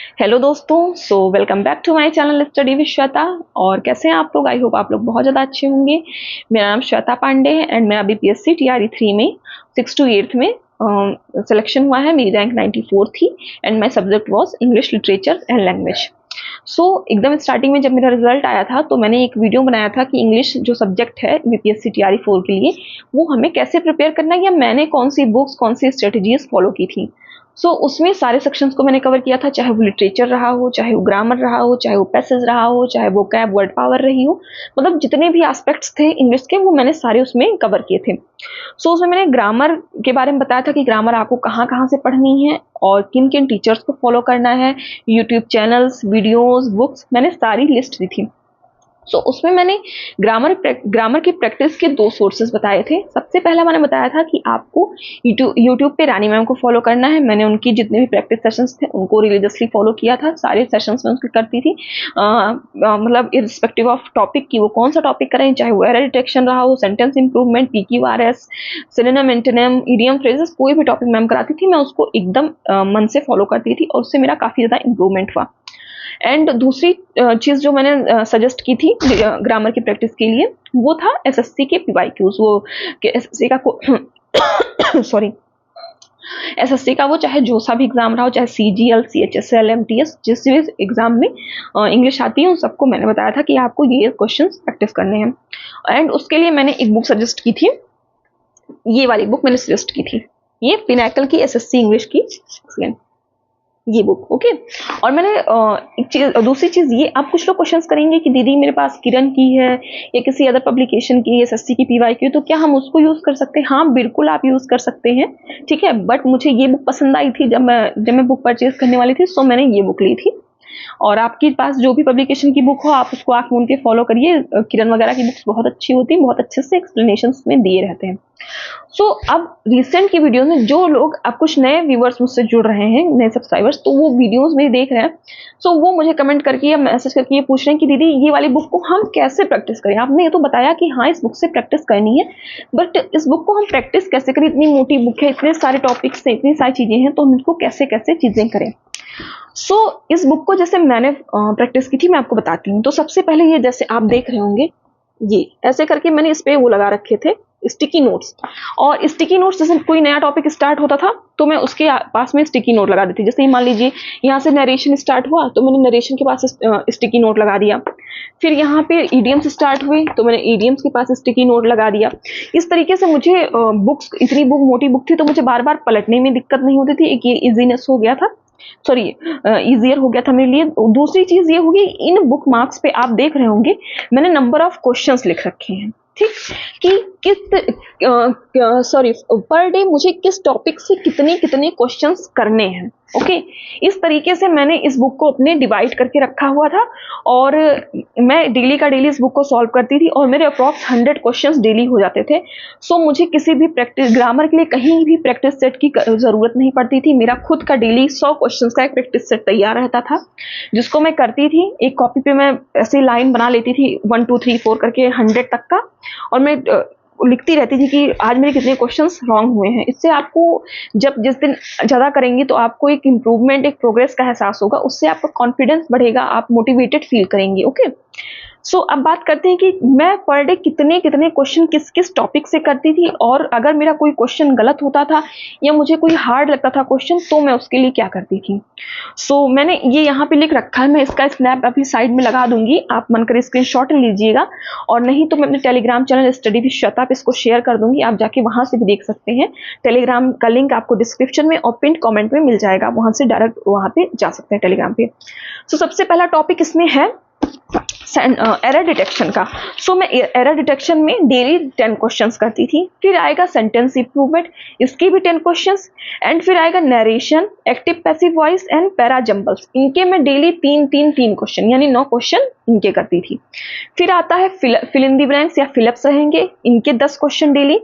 Hello दोस्तों, welcome back to my channel study with Shweta. और कैसे हैं आप लोग? आई होप आप लोग बहुत ज़्यादा अच्छे होंगे। मेरा नाम श्वेता पांडे है एंड मेरा बीपीएससी टीआरई 3 में 6 to 8 में सिलेक्शन हुआ है। मेरी रैंक 94 थी and my subject was English literature and language. एकदम स्टार्टिंग में जब मेरा रिजल्ट आया था तो मैंने एक वीडियो बनाया था कि इंग्लिश जो सब्जेक्ट है बीपीएससी टीआरई 4 के लिए वो हमें कैसे प्रिपेयर करना है या मैंने कौन सी बुक्स कौन सी स्ट्रेटजीज फॉलो की थी। उसमें सारे सेक्शंस को मैंने कवर किया था, चाहे वो लिटरेचर रहा हो, चाहे वो ग्रामर रहा हो, चाहे वो पैसेज रहा हो, चाहे वो कैब वर्ड पावर रही हो, मतलब जितने भी एस्पेक्ट्स थे इंग्लिश के वो मैंने सारे उसमें कवर किए थे। उसमें मैंने ग्रामर के बारे में बताया था कि ग्रामर आपको कहाँ कहाँ से पढ़नी है और किन किन टीचर्स को फॉलो करना है, यूट्यूब चैनल्स, वीडियोस, बुक्स, मैंने सारी लिस्ट दी थी। उसमें मैंने ग्रामर की प्रैक्टिस के 2 सोर्सेज बताए थे। सबसे पहला मैंने बताया था कि आपको यूट्यूब पे रानी मैम को फॉलो करना है। मैंने उनकी जितने भी प्रैक्टिस सेशंस थे उनको रिलीजियसली फॉलो किया था, सारे सेशंस में उनकी करती थी। मतलब इर्रिस्पेक्टिव ऑफ टॉपिक की वो कौन सा टॉपिक करें, चाहे वो एरर डिटेक्शन रहा हो, sentence improvement, PQRS, synonym, antonym, idiom, phrases, कोई भी टॉपिक मैम कराती थी मैं उसको एकदम मन से फॉलो करती थी और उससे मेरा काफ़ी ज़्यादा इंप्रूवमेंट हुआ। एंड दूसरी चीज़ जो मैंने सजेस्ट की थी ग्रामर की प्रैक्टिस के लिए वो था एसएससी के पीवाईक्यूज। वो एसएससी का सॉरी एसएससी का वो चाहे जो सा भी एग्जाम रहा हो, चाहे सीजीएल, सीएचएसएल, एमटीएस, जिस भी एग्जाम में इंग्लिश आती है उन सबको मैंने बताया था कि आपको ये क्वेश्चंस प्रैक्टिस करने हैं। एंड उसके लिए मैंने एक बुक सजेस्ट की थी, ये वाली बुक मैंने सजेस्ट की थी, ये पिनाकल की एसएससी इंग्लिश की ये बुक। ओके। और मैंने एक चीज, दूसरी चीज ये, आप कुछ लोग क्वेश्चंस करेंगे कि दीदी मेरे पास किरण की है या किसी अदर पब्लिकेशन की एसएससी की पीवाईक्यू, तो क्या हम उसको यूज कर सकते हैं? हाँ बिल्कुल आप यूज कर सकते हैं, ठीक है। बट मुझे ये बुक पसंद आई थी जब मैं बुक परचेज करने वाली थी, सो मैंने ये बुक ली थी। और आपके पास जो भी पब्लिकेशन की बुक हो आप उसको आंख मूंद के फॉलो करिए। किरण वगैरह की बुक्स बहुत अच्छी होती हैं, बहुत अच्छे से एक्सप्लेनेशन में दिए रहते हैं। अब रिसेंट की वीडियो में जो लोग, अब कुछ नए व्यूअर्स मुझसे जुड़ रहे हैं, नए सब्सक्राइबर्स, तो वो वीडियोस में देख रहे हैं, वो मुझे कमेंट करके या मैसेज करके ये पूछ रहे हैं कि दीदी ये वाली बुक को हम कैसे प्रैक्टिस करें। आपने ये तो बताया कि हाँ इस बुक से प्रैक्टिस करनी है, बट इस बुक को हम प्रैक्टिस कैसे करें? इतनी मोटी बुक है, इतने सारे टॉपिक्स हैं, इतनी सारी चीजें हैं, तो हम इसको कैसे कैसे चीजें करें। इस बुक को जैसे मैंने प्रैक्टिस की थी मैं आपको बताती हूँ। तो सबसे पहले ये जैसे आप देख रहे होंगे, ये ऐसे करके मैंने इस पे वो लगा रखे थे स्टिकी नोट्स। और स्टिकी नोट्स जैसे कोई नया टॉपिक स्टार्ट होता था तो मैं उसके पास में स्टिकी नोट लगा देती। जैसे मान लीजिए यहाँ से नरेशन स्टार्ट हुआ तो मैंने नरेशन के पास स्टिकी नोट लगा दिया। फिर यहाँ पे ईडियम्स स्टार्ट हुए तो मैंने ईडियम्स के पास स्टिकी नोट लगा दिया। इस तरीके से मुझे बुक्स, इतनी बुक मोटी बुक थी तो मुझे बार बार पलटने में दिक्कत नहीं होती थी। एक ये इजीनेस हो गया था, सॉरी इजियर हो गया था मेरे लिए। दूसरी चीज ये होगी, इन बुक मार्क्स पे आप देख रहे होंगे मैंने नंबर ऑफ क्वेश्चंस लिख रखे हैं, ठीक, कि पर डे मुझे किस टॉपिक से कितने कितने क्वेश्चंस करने हैं। ओके। इस तरीके से मैंने इस बुक को अपने डिवाइड करके रखा हुआ था और मैं डेली का डेली इस बुक को सॉल्व करती थी और मेरे अप्रॉक्स 100 क्वेश्चंस डेली हो जाते थे। मुझे किसी भी प्रैक्टिस, ग्रामर के लिए कहीं भी प्रैक्टिस सेट की जरूरत नहीं पड़ती थी। मेरा खुद का डेली 100 क्वेश्चंस का एक प्रैक्टिस सेट तैयार रहता था जिसको मैं करती थी। एक कॉपी पे मैं ऐसी लाइन बना लेती थी 1 2 3 4 करके 100 तक का, और मैं लिखती रहती थी कि आज मेरे कितने क्वेश्चंस रॉन्ग हुए हैं। इससे आपको जब जिस दिन ज़्यादा करेंगी तो आपको एक इम्प्रूवमेंट, एक प्रोग्रेस का एहसास होगा, उससे आपका कॉन्फिडेंस बढ़ेगा, आप मोटिवेटेड फील करेंगे। ओके। अब बात करते हैं कि मैं पर डे कितने कितने क्वेश्चन किस किस टॉपिक से करती थी, और अगर मेरा कोई क्वेश्चन गलत होता था या मुझे कोई हार्ड लगता था क्वेश्चन तो मैं उसके लिए क्या करती थी। मैंने ये यहाँ पे लिख रखा है, मैं इसका स्नैप अभी साइड में लगा दूंगी, आप मन कर स्क्रीनशॉट लीजिएगा, और नहीं तो मैं अपने Telegram channel study with Shweta पे इसको शेयर कर दूंगी, आप जाके वहां से भी देख सकते हैं। टेलीग्राम का लिंक आपको डिस्क्रिप्शन में और पिन कॉमेंट में मिल जाएगा, वहां से डायरेक्ट वहां पे जा सकते हैं टेलीग्राम पे। सबसे पहला टॉपिक इसमें है एरर डिटेक्शन का। मैं एरर डिटेक्शन में डेली 10 क्वेश्चंस करती थी। फिर आएगा सेंटेंस इंप्रूवमेंट, इसके भी 10 क्वेश्चंस। एंड फिर आएगा narration, active passive voice and para jumbles, इनके मैं डेली 3 क्वेश्चन यानी 9 क्वेश्चन इनके करती थी। फिर आता है फिल इन द ब्लैंक्स या फिलअप्स रहेंगे, इनके 10 क्वेश्चन डेली।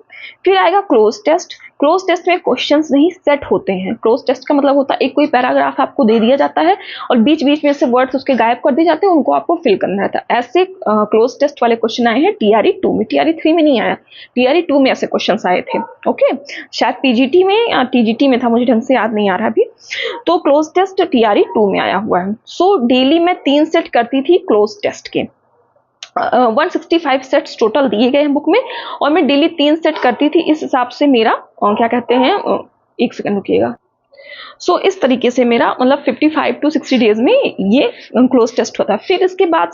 फिर आएगा क्लोज टेस्ट, क्लोज टेस्ट में क्वेश्चंस नहीं सेट होते हैं। क्लोज टेस्ट का मतलब होता है एक कोई पैराग्राफ आपको दे दिया जाता है और बीच बीच में से वर्ड्स उसके गायब कर दिए जाते हैं, उनको आपको फिल करना रहता है। ऐसे क्लोज टेस्ट वाले क्वेश्चन आए हैं TRE 2 में, TRE 3 में नहीं आया, TRE 2 में ऐसे क्वेश्चन आए थे। ओके, शायद PGT में या TGT में था, मुझे ढंग से याद नहीं आ रहा अभी। तो क्लोज टेस्ट TRE 2 में आया हुआ है। सो डेली मैं 3 सेट करती थी क्लोज टेस्ट के। 165 सेट्स टोटल दिए गए हैं बुक में और मैं डेली 3 सेट करती थी। इस हिसाब से मेरा क्या कहते हैं, एक सेकंड रुकिएगा। सो इस तरीके से मेरा मतलब 55 to 60 डेज में ये क्लोज टेस्ट होता है। फिर इसके बाद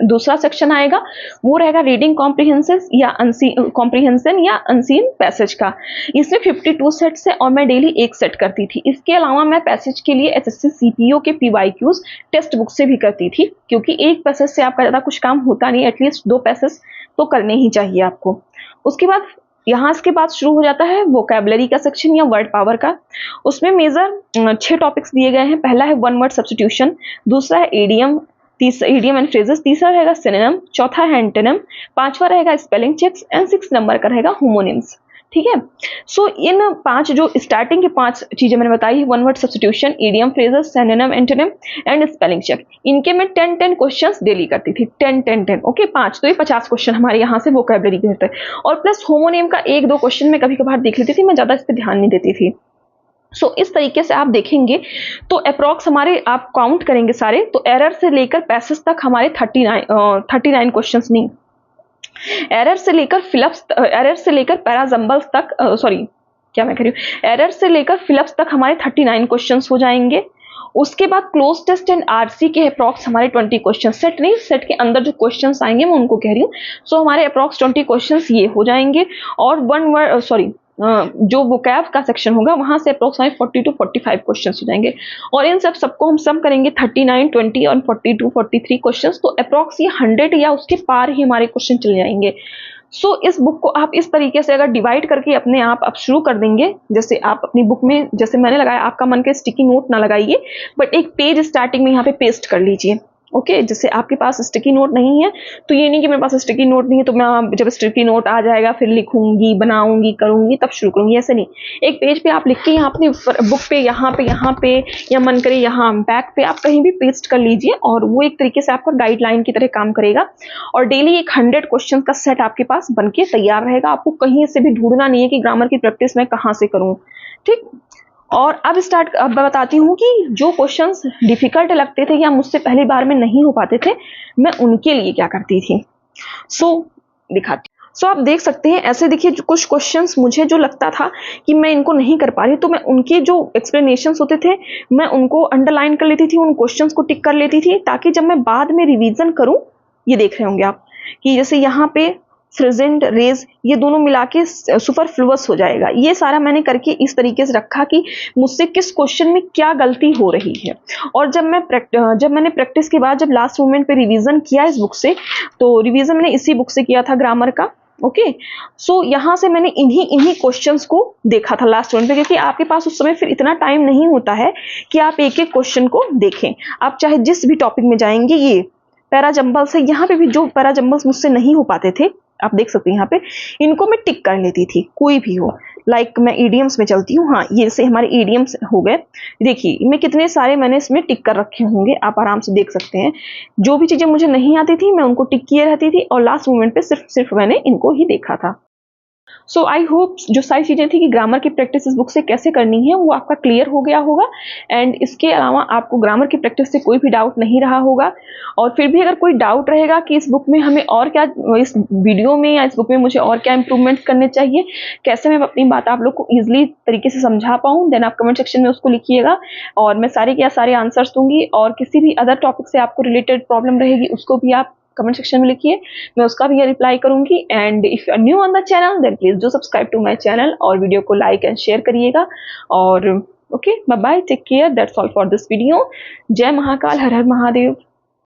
दूसरा सेक्शन आएगा, वो रहेगा रीडिंग कॉम्प्रिहेंशन या अनसीन पैसेज का। इसमें 52 सेट्स है और मैं डेली 1 सेट करती थी। इसके अलावा मैं पैसेज के लिए SSC CPO के PYQs टेक्स्ट बुक से भी करती थी, क्योंकि एक पैसेज से आपका ज़्यादा कुछ काम होता नहीं, एटलीस्ट 2 पैसेज तो करने ही चाहिए आपको। उसके बाद यहाँ के बाद शुरू हो जाता है वोकैबुलरी का सेक्शन या वर्ड पावर का। उसमें मेजर 6 टॉपिक्स दिए गए हैं। पहला है वन वर्ड सब्स्टिट्यूशन, दूसरा है इडियम, इडियम एंड फ्रेजेस, तीसरा रहेगा सिनोनिम, चौथा है एंटोनिम, पांचवा रहेगा स्पेलिंग चेक्स एंड 6 नंबर का रहेगा होमोनिम्स। ठीक है, सो इन 5 जो स्टार्टिंग के 5 चीजें मैंने बताई, one word substitution, idiom, phrases, synonym, antonym and spelling check, इनके मैं 10 क्वेश्चंस डेली करती थी। 10 ओके, 5 तो ये 50 क्वेश्चन हमारे यहाँ से वोकैबुलरी के होते हैं। और प्लस होमोनिम का 1-2 क्वेश्चन मैं कभी कभार देख लेती थी, मैं ज्यादा इस पर ध्यान नहीं देती थी। सो इस तरीके से आप देखेंगे तो अप्रॉक्स हमारे, आप काउंट करेंगे सारे, तो एरर से लेकर पैसेज तक हमारे 39 क्वेश्चंस नहीं, एरर से लेकर फिलअप्स, एरर से लेकर पैराजम्बल्स तक, सॉरी क्या मैं कह रही हूँ, एरर से लेकर फिलअप्स तक हमारे 39 क्वेश्चंस हो जाएंगे। उसके बाद क्लोज टेस्ट एंड आरसी के अप्रॉक्स हमारे 20 क्वेश्चन, सेट नहीं, सेट के अंदर जो क्वेश्चंस आएंगे मैं उनको कह रही हूँ। सो हमारे अप्रॉक्स 20 क्वेश्चंस ये हो जाएंगे। और वन वर्ड सॉरी जो वोकैब का सेक्शन होगा वहां से अप्रोक्सीमेट 40 to 45 क्वेश्चंस हो जाएंगे। और इन सबको हम सम करेंगे 39, 20 और 42, 43 क्वेश्चंस, तो अप्रोक्स ये 100 या उसके पार ही हमारे क्वेश्चन चले जाएंगे। सो इस बुक को आप इस तरीके से अगर डिवाइड करके अपने आप शुरू कर देंगे, जैसे आप अपनी बुक में, जैसे मैंने लगाया, आपका मन के स्टिकी नोट ना लगाइए, बट एक पेज स्टार्टिंग में यहाँ पे पेस्ट कर लीजिए। ओके, जैसे आपके पास स्टिकी नोट नहीं है तो ये नहीं कि मेरे पास स्टिकी नोट नहीं है तो मैं जब स्टिकी नोट आ जाएगा फिर लिखूंगी, बनाऊंगी, करूंगी, तब शुरू करूंगी, ऐसे नहीं। एक पेज पे आप लिख के यहाँ अपनी बुक पे यहाँ पे या मन करे यहाँ बैक पे आप कहीं भी पेस्ट कर लीजिए और वो एक तरीके से आपका गाइडलाइन की तरह काम करेगा। और डेली एक 100 क्वेश्चन का सेट आपके पास बन के तैयार रहेगा। आपको कहीं से भी ढूंढना नहीं है कि ग्रामर की प्रैक्टिस मैं कहाँ से करूँ। ठीक, और अब बताती हूँ कि जो क्वेश्चंस डिफिकल्ट लगते थे या मुझसे पहली बार में नहीं हो पाते थे, मैं उनके लिए क्या करती थी। दिखाती। आप देख सकते हैं, ऐसे देखिए कुछ क्वेश्चंस मुझे जो लगता था कि मैं इनको नहीं कर पा रही, तो मैं उनके जो एक्सप्लेनेशंस होते थे मैं उनको अंडरलाइन कर लेती थी, उन क्वेश्चंस को टिक कर लेती थी, ताकि जब मैं बाद में रिवीजन करूं, ये देख रहे होंगे आप कि जैसे यहाँ पे प्रेजेंट, रेज, ये दोनों मिला के सुपरफ्लुअस हो जाएगा। ये सारा मैंने करके इस तरीके से रखा कि मुझसे किस क्वेश्चन में क्या गलती हो रही है। और जब मैंने प्रैक्टिस के बाद जब लास्ट मोमेंट पे रिवीजन किया इस बुक से, तो रिवीजन मैंने इसी बुक से किया था, ग्रामर का। ओके, सो यहाँ से मैंने इन्हीं क्वेश्चंस को देखा था लास्ट मोमेंट पे, क्योंकि आपके पास उस समय फिर इतना टाइम नहीं होता है कि आप एक एक क्वेश्चन को देखें। आप चाहे जिस भी टॉपिक में जाएंगे, ये पैराजम्बल्स है, यहाँ पे भी जो पैराजम्बल्स मुझसे नहीं हो पाते थे, आप देख सकते हैं यहाँ पे, इनको मैं टिक कर लेती थी, कोई भी हो। लाइक मैं ईडियम्स में चलती हूँ, हाँ ये जैसे हमारे ईडियम्स हो गए, देखिए मैं कितने सारे मैंने इसमें टिक कर रखे होंगे, आप आराम से देख सकते हैं। जो भी चीजें मुझे नहीं आती थी मैं उनको टिक किए रहती थी और लास्ट मोमेंट पे सिर्फ मैंने इनको ही देखा था। सो आई होप जो सारी चीजें थी कि ग्रामर की प्रैक्टिस इस बुक से कैसे करनी है वो आपका क्लियर हो गया होगा। एंड इसके अलावा आपको ग्रामर की प्रैक्टिस से कोई भी डाउट नहीं रहा होगा। और फिर भी अगर कोई डाउट रहेगा कि इस बुक में हमें और क्या, इस वीडियो में या इस बुक में मुझे और क्या इंप्रूवमेंट करने चाहिए, कैसे मैं अपनी बात आप लोग को ईजिली तरीके से समझा पाऊँ, देन आप कमेंट सेक्शन में उसको लिखिएगा और मैं सारे आंसर्स दूंगी। और किसी भी अदर टॉपिक से आपको रिलेटेड प्रॉब्लम रहेगी उसको भी आप कमेंट सेक्शन में लिखिए, मैं उसका भी रिप्लाई करूंगी। And if you are new on the channel then please do subscribe to my channel और वीडियो को लाइक एंड शेयर करिएगा। और okay, bye bye, take care, that's all for this video. जय महाकाल, हर हर महादेव।